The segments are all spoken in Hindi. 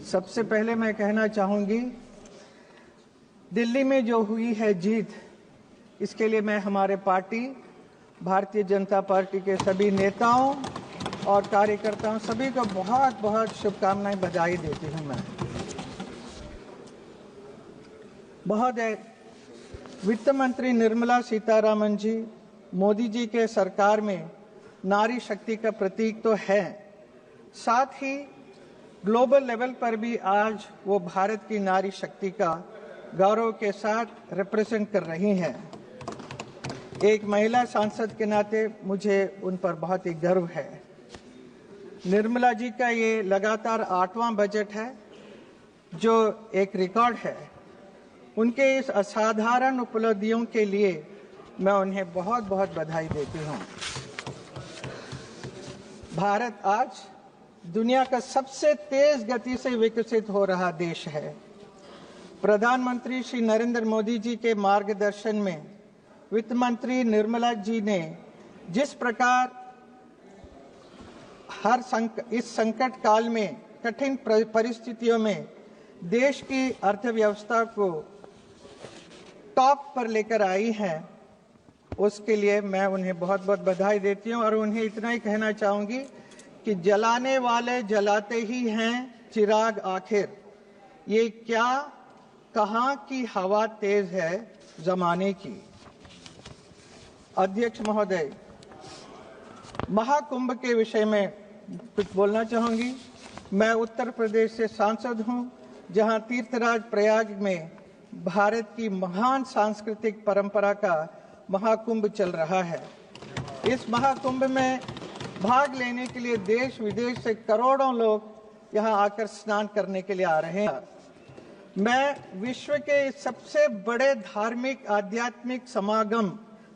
सबसे पहले मैं कहना चाहूँगी, दिल्ली में जो हुई है जीत, इसके लिए मैं हमारे पार्टी भारतीय जनता पार्टी के सभी नेताओं और कार्यकर्ताओं सभी को बहुत बहुत शुभकामनाएं, बधाई देती हूं। मैं महोदय, वित्त मंत्री निर्मला सीतारामन जी मोदी जी के सरकार में नारी शक्ति का प्रतीक तो है, साथ ही ग्लोबल लेवल पर भी आज वो भारत की नारी शक्ति का गौरव के साथ रिप्रेजेंट कर रही हैं। एक महिला सांसद के नाते मुझे उन पर बहुत ही गर्व है। निर्मला जी का ये लगातार 8वां बजट है जो एक रिकॉर्ड है। उनके इस असाधारण उपलब्धियों के लिए मैं उन्हें बहुत बहुत बधाई देती हूँ। भारत आज दुनिया का सबसे तेज गति से विकसित हो रहा देश है। प्रधानमंत्री श्री नरेंद्र मोदी जी के मार्गदर्शन में वित्त मंत्री निर्मला जी ने जिस प्रकार इस संकट काल में कठिन परिस्थितियों में देश की अर्थव्यवस्था को टॉप पर लेकर आई हैं, उसके लिए मैं उन्हें बहुत बहुत बधाई देती हूं। और उन्हें इतना ही कहना चाहूंगी कि जलाने वाले जलाते ही हैं चिराग आखिर, ये क्या कहां की हवा तेज है जमाने की। अध्यक्ष महोदय, महाकुंभ के विषय में कुछ बोलना चाहूंगी। मैं उत्तर प्रदेश से सांसद हूं, जहां तीर्थराज प्रयाग में भारत की महान सांस्कृतिक परंपरा का महाकुंभ चल रहा है। इस महाकुंभ में भाग लेने के लिए देश विदेश से करोड़ों लोग यहां आकर स्नान करने के लिए आ रहे हैं। मैं विश्व के सबसे बड़े धार्मिक आध्यात्मिक समागम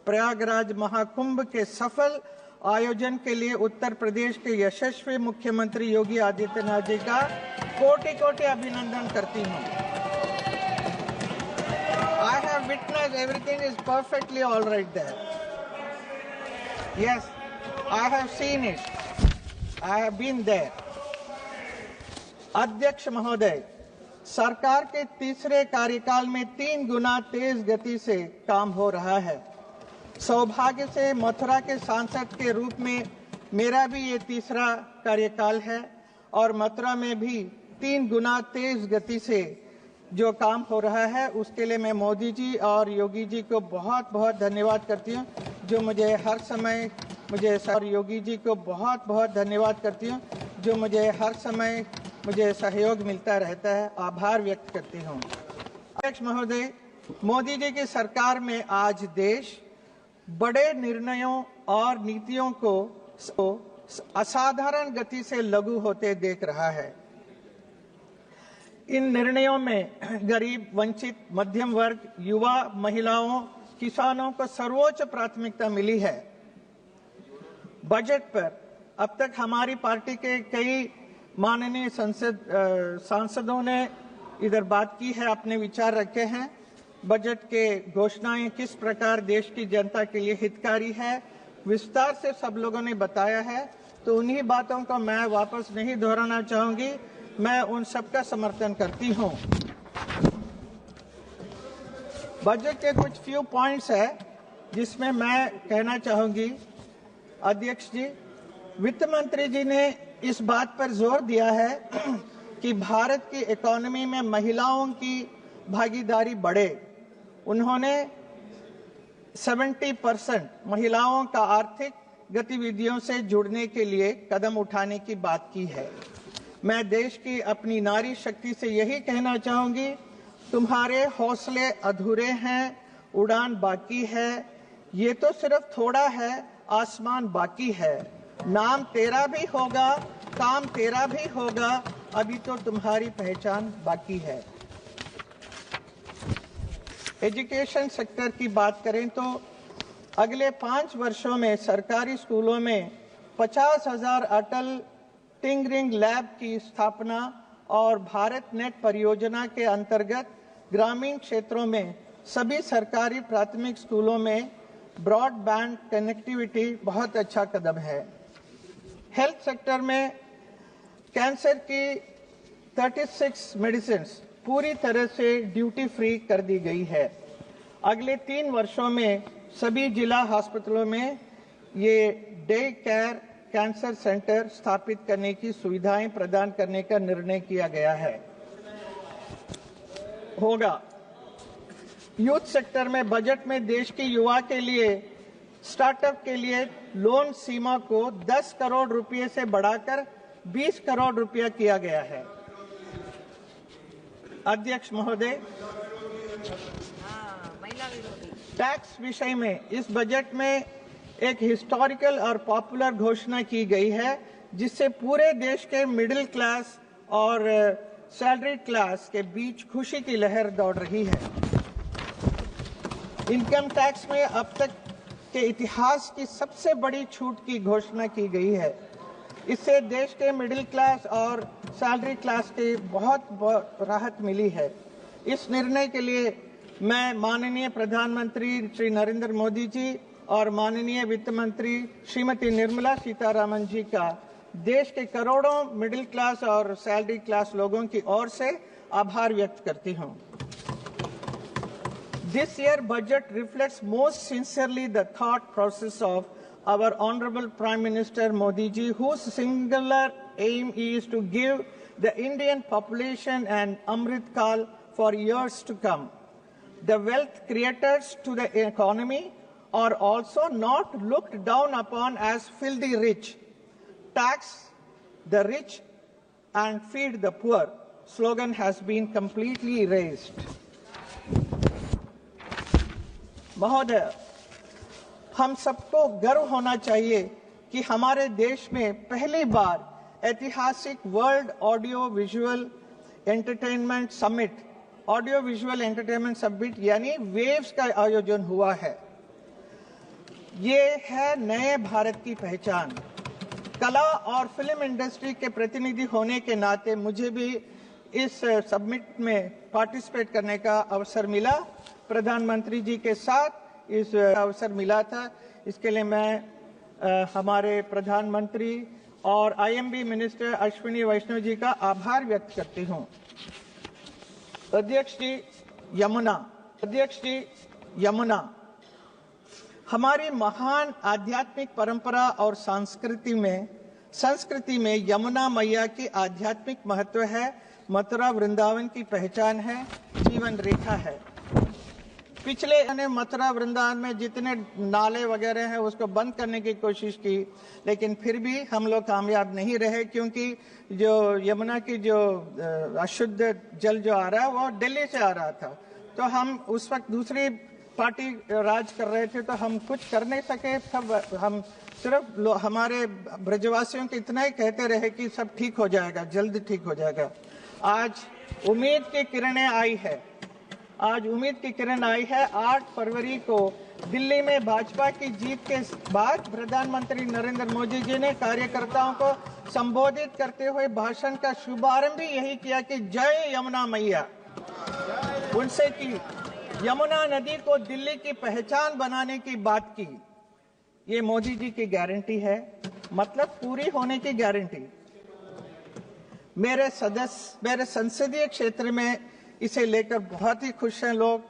प्रयागराज महाकुंभ के सफल आयोजन के लिए उत्तर प्रदेश के यशस्वी मुख्यमंत्री योगी आदित्यनाथ जी का कोटि कोटि अभिनंदन करती हूं। I have witnessed everything is perfectly all right there. Yes, I have seen it. I have been there. अध्यक्ष महोदय, सरकार के तीसरे कार्यकाल में 3 गुना तेज गति से काम हो रहा है। सौभाग्य से मथुरा के सांसद के रूप में मेरा भी ये तीसरा कार्यकाल है और मथुरा में भी 3 गुना तेज गति से जो काम हो रहा है, उसके लिए मैं मोदी जी और योगी जी को बहुत बहुत धन्यवाद करती हूँ, जो मुझे हर समय और योगी जी को बहुत बहुत धन्यवाद करती हूँ, जो मुझे हर समय सहयोग मिलता रहता है। आभार व्यक्त करती हूँ। अध्यक्ष महोदय, मोदी जी की सरकार में आज देश बड़े निर्णयों और नीतियों को असाधारण गति से लागू होते देख रहा है। इन निर्णयों में गरीब, वंचित, मध्यम वर्ग, युवा, महिलाओं, किसानों को सर्वोच्च प्राथमिकता मिली है। बजट पर अब तक हमारी पार्टी के कई माननीय सांसदों ने इधर बात की है, अपने विचार रखे हैं। बजट के घोषणाएं किस प्रकार देश की जनता के लिए हितकारी है, विस्तार से सब लोगों ने बताया है, तो उन्हीं बातों को मैं वापस नहीं दोहराना चाहूंगी। मैं उन सबका समर्थन करती हूं। बजट के कुछ फ्यू पॉइंट्स है जिसमें मैं कहना चाहूंगी। अध्यक्ष जी, वित्त मंत्री जी ने इस बात पर जोर दिया है कि भारत की इकोनॉमी में महिलाओं की भागीदारी बढ़े। उन्होंने 70% महिलाओं का आर्थिक गतिविधियों से जुड़ने के लिए कदम उठाने की बात की है। मैं देश की अपनी नारी शक्ति से यही कहना चाहूंगी, तुम्हारे हौसले अधूरे हैं, उड़ान बाकी है, ये तो सिर्फ थोड़ा है, आसमान बाकी है। नाम तेरा भी होगा, काम तेरा भी होगा, अभी तो तुम्हारी पहचान बाकी है। एजुकेशन सेक्टर की बात करें तो अगले 5 वर्षों में सरकारी स्कूलों में 50,000 अटल टिंकरिंग लैब की स्थापना और भारत नेट परियोजना के अंतर्गत ग्रामीण क्षेत्रों में सभी सरकारी प्राथमिक स्कूलों में ब्रॉडबैंड कनेक्टिविटी बहुत अच्छा कदम है। हेल्थ सेक्टर में कैंसर की 36 मेडिसिन पूरी तरह से ड्यूटी फ्री कर दी गई है। अगले 3 वर्षों में सभी जिला अस्पतालों में ये डे केयर कैंसर सेंटर स्थापित करने की सुविधाएं प्रदान करने का निर्णय किया गया होगा। यूथ सेक्टर में बजट में देश के युवा के लिए स्टार्टअप के लिए लोन सीमा को 10 करोड़ रुपए से बढ़ाकर 20 करोड़ रुपया किया गया है। अध्यक्ष महोदय, टैक्स विषय में इस बजट में एक हिस्टोरिकल और पॉपुलर घोषणा की गई है, जिससे पूरे देश के मिडिल क्लास और सैलरी क्लास के बीच खुशी की लहर दौड़ रही है। इनकम टैक्स में अब तक के इतिहास की सबसे बड़ी छूट की घोषणा की गई है। इससे देश के मिडिल क्लास और सैलरी क्लास के बहुत राहत मिली है। इस निर्णय के लिए मैं माननीय प्रधानमंत्री श्री नरेंद्र मोदी जी और माननीय वित्त मंत्री श्रीमती निर्मला सीतारामन जी का देश के करोड़ों मिडिल क्लास और सैलरी क्लास लोगों की ओर से आभार व्यक्त करती हूं। This year budget reflects most sincerely the thought process of our Honorable Prime Minister Modi ji, whose singular aim is to give the Indian population an Amrit Kal for years to come. The wealth creators to the economy are also not looked down upon as filthy rich. Tax the rich and feed the poor slogan has been completely erased. महोदय, हम सबको गर्व होना चाहिए कि हमारे देश में पहली बार ऐतिहासिक world audio visual entertainment summit यानी वेव्स का आयोजन हुआ है। ये है नए भारत की पहचान। कला और फिल्म इंडस्ट्री के प्रतिनिधि होने के नाते मुझे भी इस समिट में पार्टिसिपेट करने का अवसर मिला। प्रधानमंत्री जी के साथ इस अवसर मिला था। इसके लिए मैं हमारे प्रधानमंत्री और आईएमबी मिनिस्टर अश्विनी वैष्णव जी का आभार व्यक्त करती हूं। अध्यक्ष जी यमुना हमारी महान आध्यात्मिक परंपरा और संस्कृति में यमुना मैया की आध्यात्मिक महत्व है। मथुरा वृंदावन की पहचान है, जीवन रेखा है। पिछले मथुरा वृंदावन में जितने नाले वगैरह हैं उसको बंद करने की कोशिश की, लेकिन फिर भी हम लोग कामयाब नहीं रहे, क्योंकि जो यमुना की जो अशुद्ध जल जो आ रहा है वो दिल्ली से आ रहा था। तो हम उस वक्त दूसरी पार्टी राज कर रहे थे, तो हम कुछ कर नहीं सके। सब हम सिर्फ हमारे ब्रजवासियों को इतना ही कहते रहे कि सब ठीक हो जाएगा, जल्द ठीक हो जाएगा। आज उम्मीद की किरणें आई है। 8 फरवरी को दिल्ली में भाजपा की जीत के बाद प्रधानमंत्री नरेंद्र मोदी जी ने कार्यकर्ताओं को संबोधित करते हुए भाषण का शुभारंभ भी यही किया कि जय यमुना मैया। उनसे की यमुना नदी को दिल्ली की पहचान बनाने की बात की। ये मोदी जी की गारंटी है, मतलब पूरी होने की गारंटी। मेरे संसदीय क्षेत्र में इसे लेकर बहुत ही खुश हैं लोग।